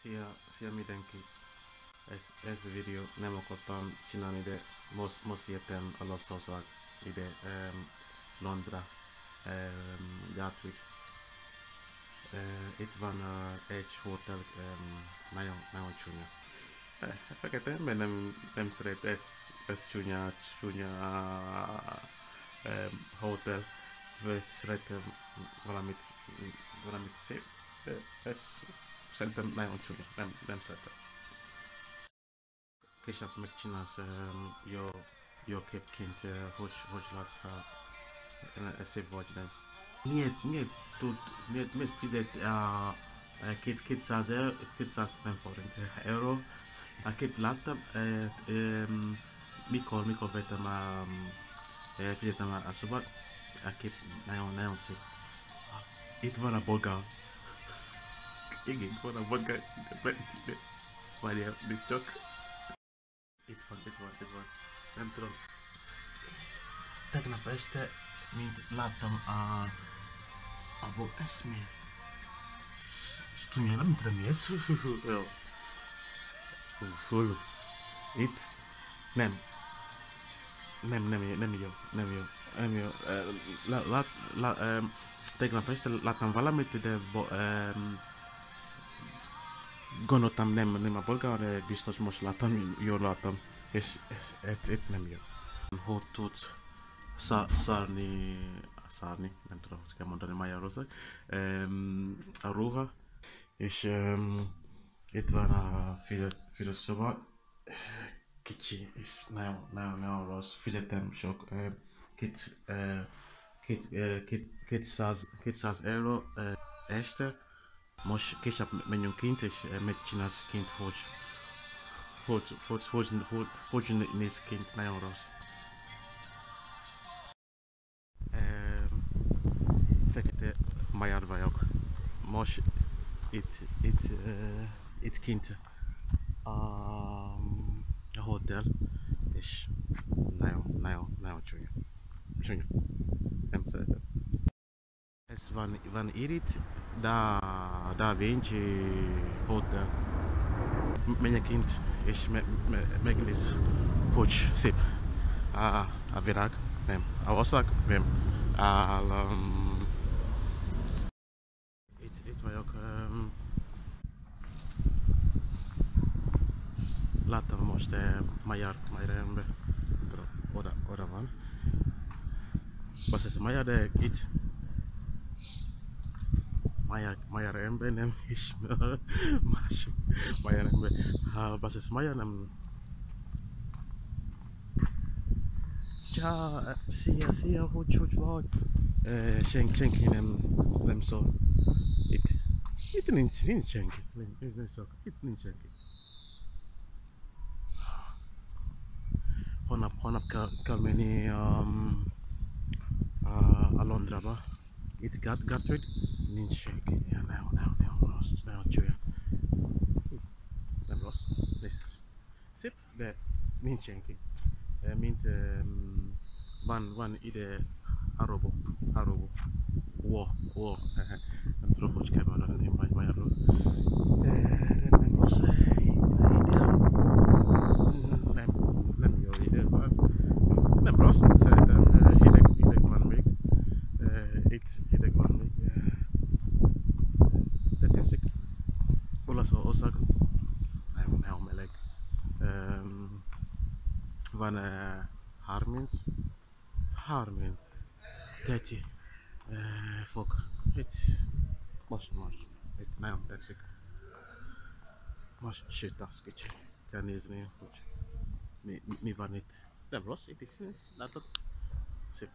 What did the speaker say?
Szia mindenki! Ez a videó nem akartam csinálni, de most jöttem Olaszország ide, Londra, Gatwick. Itt van egy hotel, nagyon csúnya. Fekete ember nem szeret ez csúnya hotel. Szeretem valamit szép, de ez szerintem nagyon csúnya, nem szeretem. Később megcsinálsz jó képként, hogy látsz, szép vagy nem. Miért fizet 200 nem forint, euró a kép láttam, mikor vettem fizettem a szobat, a kép nagyon szép. Itt van a bolgár. Igen, itt van a bolgár. Várjál, nézd csak. Itt van. Nem tudom. Tegnap este, mint láttam abból eszmész. Tudja, nem tudom mi ez. Full. Itt? Nem jó. Tegnap este láttam valamit, de gondoltam nem a bolgár, de biztos most jól láttam, és ez nem jó. Hogy tudsz szárni, nem tudom, hogy kell mondani Magyarország, a ruha, és itt van a fürdőszoba, kicsi, és nagyon rossz, fizetem sok, 200 euró este. Most később menjünk kint, és megcsinálsz kint, hogy néz kint, nagyon rossz. Fekete magyar vagyok. Most itt kint a hotel, és nagyon csúnya. Nem szeretem. Ez van itt, da Vinci hotel. Menjek kint, és megnéz, hogy szép a világ, nem, a ország, nem, itt vagyok, láttam most magyar ember, oda van. Basszus, magyar, de itt magyar ember nem ismer más magyar ember. Basszus, magyar nem. Ciao, szia, hogy vagy? Senki nem szól. Itt nincs senki. Itt nincs senki. Holnap kell menni a Londraba. Itt Gatwick, nincs senki. Nem rossz, nagyon csúnya. Nem rossz, szép, de nincs senki. Mint van ide Harobo. Wow. Nem tudom, hogy kell mondani magyarul. Nem rossz ide. Nem jó ide van. Nem rossz, szerintem hideg van még. Itt hideg van még. De tetszik. Olaszország nagyon meleg. Van 30, 30 fok. Most itt nagyon tetszik. Most sütasz kicsi. Kell nézni, hogy mi van itt. Nem rossz, itt is látod. Szép.